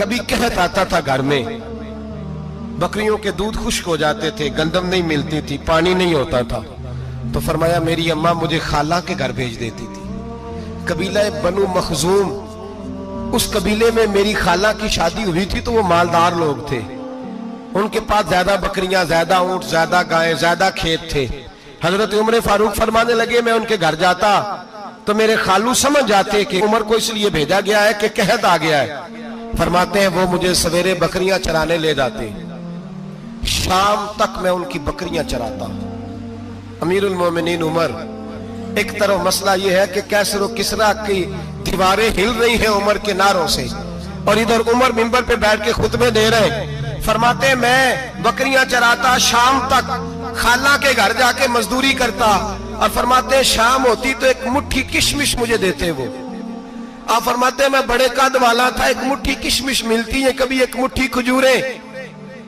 کبھی قحط آتا تھا گھر میں، بکریوں کے دودھ خشک ہو جاتے تھے، گندم نہیں ملتی تھی، پانی نہیں ہوتا تھا، تو فرمایا میری اماں مجھے خالہ کے گھر بھیج دیتی تھی۔ قبیلہ بنو مخزوم، اس قبیلے میں میری خالہ کی شادی ہوئی تھی تو وہ مالدار لوگ تھے، ان کے پاس زیادہ بکریاں، زیادہ اونٹ، زیادہ گائیں، زیادہ کھیت تھے۔ حضرت عمر فاروق فرمانے لگے میں ان کے گھر جاتا تو میرے خالو سمجھ جاتے کہ عمر کو اس لیے بھیجا گیا ہے کہ قحط آ گیا ہے، فرماتے ہیں وہ مجھے سویرے بکریاں چرانے لے جاتے، شام تک میں ان کی بکریاں چراتا۔ امیر المومنین عمر، ایک طرف مسئلہ یہ ہے کہ کیسر و کسرا کی دیواریں ہل رہی ہیں عمر کے نعروں سے، اور ادھر عمر منبر پہ بیٹھ کے خطبے دے رہے ہیں، فرماتے ہیں میں بکریاں چراتا، شام تک خالہ کے گھر جا کے مزدوری کرتا، اور فرماتے ہیں شام ہوتی تو ایک مٹھی کشمش مجھے دیتے وہ۔ آپ فرماتے ہیں میں بڑے قد والا تھا، ایک مٹھی کشمش ملتی ہے، کبھی ایک مٹھی کھجوریں،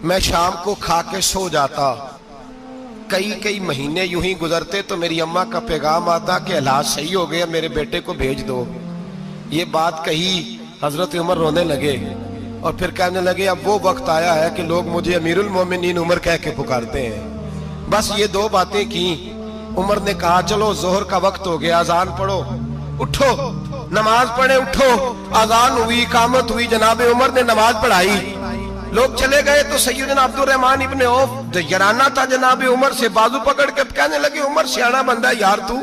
میں شام کو کھا کے سو جاتا۔ کئی مہینے یوں ہی گزرتے تو میری اماں کا پیغام آتا کہ حالات صحیح ہو گیا، میرے بیٹے کو بھیج دو۔ یہ بات کہی، حضرت عمر رونے لگے اور پھر کہنے لگے اب وہ وقت آیا ہے کہ لوگ مجھے امیر المومنین عمر کہہ کے پکارتے ہیں۔ بس یہ دو باتیں کی، عمر نے کہا چلو ظہر کا وقت ہو گیا، اذان پڑھو، اٹھو نماز پڑھے، اٹھو۔ اذان ہوئی، اقامت ہوئی، جناب عمر نے نماز پڑھائی، لوگ چلے گئے تو سیدنا عبد الرحمن ابن عوف یارانہ تھا جناب عمر سے، بازو پکڑ کے کہنے لگے عمر سیاڑا بندہ یار تو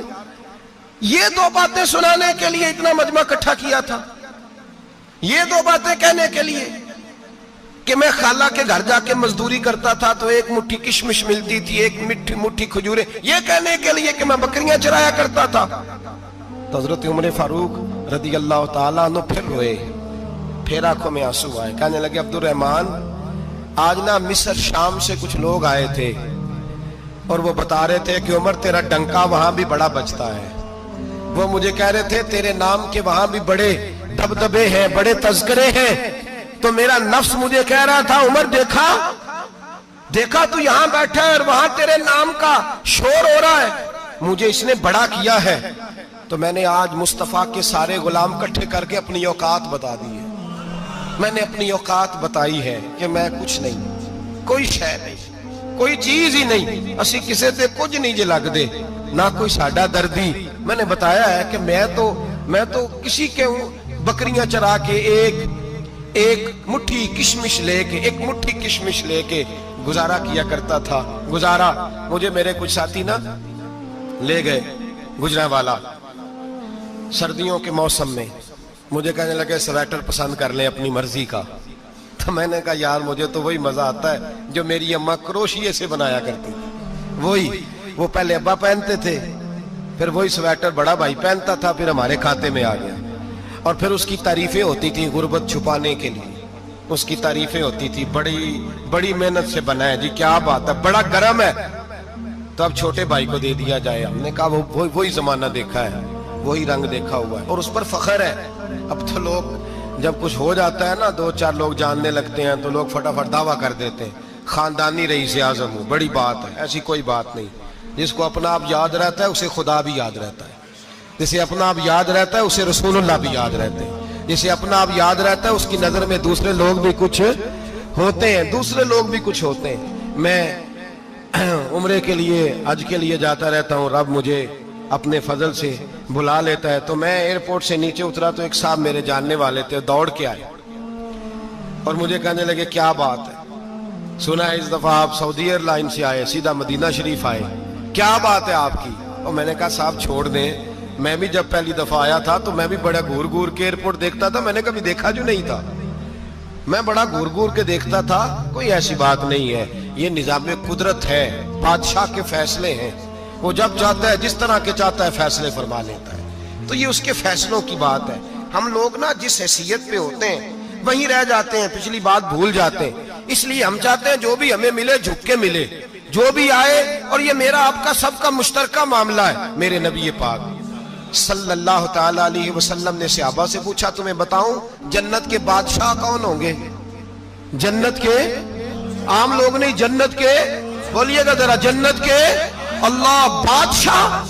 یہ دو باتیں سنانے کے لیے اتنا مجمع اکٹھا کیا تھا، یہ دو باتیں کہنے کے لیے کہ میں خالہ کے گھر جا کے مزدوری کرتا تھا تو ایک مٹھی کشمش ملتی تھی، ایک مٹھی کھجوریں، یہ کہنے کے لیے کہ میں بکریاں چرایا کرتا تھا۔ تو حضرت عمر فاروق رضی اللہ تعالیٰ عنہ پھر روئے، پھر آنکھوں میں آنسو آئے، کہنے لگے عبد الرحمن آج نا مصر شام سے کچھ لوگ آئے تھے اور وہ بتا رہے تھے کہ عمر تیرا ڈنکا وہاں بھی بڑا بجتا ہے، وہ مجھے کہہ رہے تھے تیرے نام کے وہاں بھی بڑے دبدبے ہیں، بڑے تذکرے ہیں، تو میرا نفس مجھے کہہ رہا تھا عمر دیکھا تو یہاں بیٹھا ہے اور وہاں تیرے نام کا شور ہو رہا ہے، مجھے اس نے بڑا کیا ہے، تو میں نے آج مصطفیٰ کے سارے غلام کٹھے کر کے اپنی اوقات بتا دی ہے، میں نے اپنی اوقات بتائی ہے کہ میں کچھ نہیں، کوئی شے نہیں، کوئی چیز ہی نہیں، اسی کسے تے کچھ نہیں جے لگ دے، نہ کوئی ساڈا دردی۔ میں نے بتایا ہے کہ میں تو کسی کے بکریاں چرا کے ایک مٹھی کشمش لے کے گزارا کیا کرتا تھا، گزارا۔ مجھے میرے کچھ ساتھی نا لے گئے گجرانوالا سردیوں کے موسم میں، مجھے کہنے لگے سویٹر پسند کر لیں اپنی مرضی کا، تو میں نے کہا یار مجھے تو وہی مزہ آتا ہے جو میری اماں کروشیے سے بنایا کرتی تھی، وہ پہلے ابا پہنتے تھے، پھر وہی سویٹر بڑا بھائی پہنتا تھا، پھر ہمارے کھاتے میں آ گیا، اور پھر اس کی تعریفیں ہوتی تھی غربت چھپانے کے لیے، اس کی تعریفیں ہوتی تھی بڑی محنت سے بنا ہے جی، کیا بات ہے، بڑا گرم ہے، تو اب چھوٹے بھائی کو دے دیا جائے۔ ہم نے کہا وہی زمانہ دیکھا ہے، وہی رنگ دیکھا ہوا ہے، اور اس پر فخر ہے۔ اب تو لوگ جب کچھ ہو جاتا ہے نا، دو چار لوگ جاننے لگتے ہیں تو لوگ فٹافٹ دعویٰ کر دیتے ہیں خاندانی رئیس اعظم ہوں، بڑی بات ہے، ایسی کوئی بات نہیں۔ جس کو اپنا آپ یاد رہتا ہے اسے خدا بھی یاد رہتا ہے، جسے اپنا آپ یاد رہتا ہے اسے رسول اللہ بھی یاد رہتے ہیں، جسے اپنا آپ یاد رہتا ہے اس کی نظر میں دوسرے لوگ بھی کچھ ہوتے ہیں۔ میں عمرے کے لیے، حج کے لیے جاتا رہتا ہوں، رب مجھے اپنے فضل سے بلا لیتا ہے۔ تو میں ایئرپورٹ سے نیچے اترا تو ایک صاحب میرے جاننے والے تھے، دوڑ کے آئے اور مجھے کہنے لگے کیا بات ہے، سنا ہے اس دفعہ آپ سعودی ایئر لائن سے آئے، سیدھا مدینہ شریف آئے، کیا بات ہے آپ کی؟ اور میں نے کہا صاحب چھوڑ دیں، میں بھی جب پہلی دفعہ آیا تھا تو میں بھی بڑا گور کے ایئرپورٹ دیکھتا تھا، میں نے کبھی دیکھا جو نہیں تھا، میں بڑا گور کے دیکھتا تھا، کوئی ایسی بات نہیں ہے، یہ نظام قدرت ہے، بادشاہ کے فیصلے ہیں، وہ جب چاہتا ہے جس طرح کے چاہتا ہے فیصلے فرما لیتا ہے، تو یہ اس کے فیصلوں کی بات ہے۔ ہم لوگ نا جس حیثیت پہ ہوتے ہیں وہیں رہ جاتے ہیں، پچھلی بات بھول جاتے ہیں، اس لیے ہم چاہتے ہیں جو بھی ہمیں ملے جھک کے ملے، جو بھی آئے، اور یہ میرا آپ کا سب کا مشترکہ معاملہ ہے۔ میرے نبی پاک صلی اللہ تعالی علیہ وسلم نے صحابہ سے پوچھا تمہیں بتاؤں جنت کے بادشاہ کون ہوں گے؟ جنت کے عام لوگ نہیں، جنت کے، بولیے گا ذرا، جنت کے اللہ بادشاہ،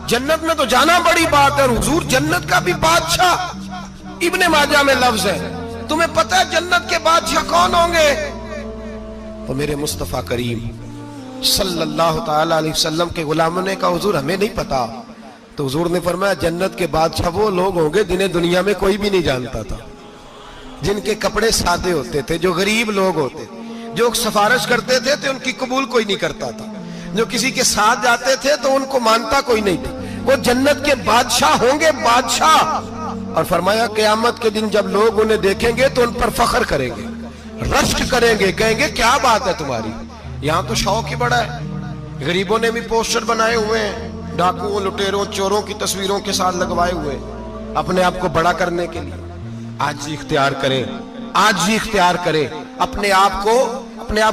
جنت میں تو جانا بڑی بات ہے، حضور جنت کا بھی بادشاہ، ابن ماجہ میں لفظ ہے، تمہیں پتہ ہے جنت کے بادشاہ کون ہوں گے؟ تو میرے مصطفیٰ کریم صلی اللہ تعالی علیہ وسلم کے غلاموں نے کہا حضور ہمیں نہیں پتا. تو حضور نے فرمایا جنت کے بادشاہ وہ لوگ ہوں گے جنہیں دنیا میں کوئی بھی نہیں جانتا تھا, جن کے کپڑے سادے ہوتے تھے, جو غریب لوگ ہوتے تھے, جو سفارش کرتے تھے تو ان کی قبول کوئی نہیں کرتا تھا, جو کسی کے ساتھ جاتے تھے تو ان کو مانتا کوئی نہیں تھا. وہ جنت کے بادشاہ ہوں گے, بادشاہ. اور فرمایا قیامت کے دن جب لوگ انہیں دیکھیں گے تو ان پر فخر کریں گے, رشک کریں گے, کہیں گے کیا بات ہے تمہاری, یہاں تو شوق ہی بڑا ہے. غریبوں نے بھی پوسٹر بنائے ہوئے ہیں, ڈاکوؤں, لٹیروں, چوروں کی تصویروں کے ساتھ لگوائے ہوئے, اپنے آپ کو بڑا کرنے کے لیے. آج اختیار کریں, آج ہی اختیار کریں, اپنے آپ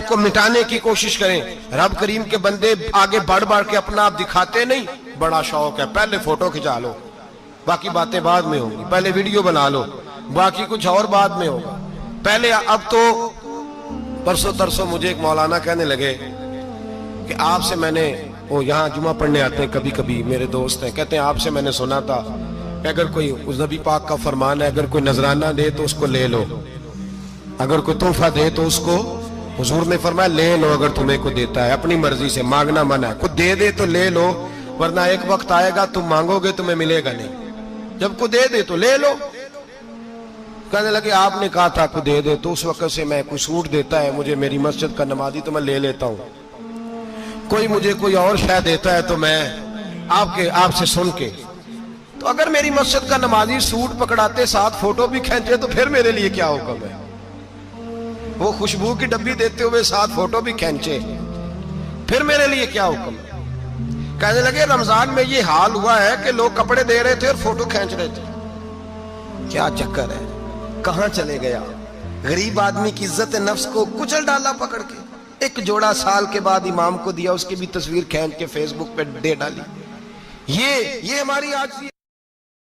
کو مٹانے کی کوشش کریں. رب کریم کے بندے آگے بڑھ بڑھ کے اپنا آپ دکھاتے نہیں. بڑا شوق ہے, پہلے فوٹو کھچا لو, باقی باتیں بعد میں ہوں گی. پہلے ویڈیو بنا لو, باقی کچھ اور بعد میں ہوگا. پہلے اب تو پرسوں ترسوں مجھے ایک مولانا کہنے لگے کہ آپ سے میں نے, وہ یہاں جمعہ پڑھنے آتے ہیں کبھی کبھی, میرے دوست ہیں, کہتے ہیں آپ سے میں نے سنا تھا کہ اگر کوئی اس نبی پاک کا فرمان ہے, اگر کوئی نذرانہ دے تو اس کو لے لو, اگر کوئی تحفہ دے تو اس کو, حضور نے فرمایا لے لو اگر تمہیں کو دیتا ہے, اپنی مرضی سے, مانگنا منع ہے. کوئی دے دے تو لے لو, ورنہ ایک وقت آئے گا تم مانگو گے تمہیں ملے گا نہیں. جب کو دے دے تو لے لو. کہنے لگے آپ نے کہا تھا کو دے دے, تو اس وقت سے میں کوئی سوٹ دیتا ہے مجھے میری مسجد کا نمازی تو میں لے لیتا ہوں, کوئی مجھے کوئی اور شے دیتا ہے تو میں آپ سے سن کے. تو اگر میری مسجد کا نمازی سوٹ پکڑاتے ساتھ فوٹو بھی کھینچے تو پھر میرے لیے کیا حکم ہے؟ وہ خوشبو کی ڈبی دیتے ہوئے ساتھ فوٹو بھی کھینچے, پھر میرے لیے کیا حکم ہے؟ کہنے لگے رمضان میں یہ حال ہوا ہے کہ لوگ کپڑے دے رہے تھے اور فوٹو کھینچ رہے تھے. کیا چکر ہے, کہاں چلے گیا؟ غریب آدمی کی عزت نفس کو کچل ڈالا پکڑ کے. ایک جوڑا سال کے بعد امام کو دیا, اس کی بھی تصویر کھینچ کے فیس بک پہ دے ڈالی. یہ ہماری آج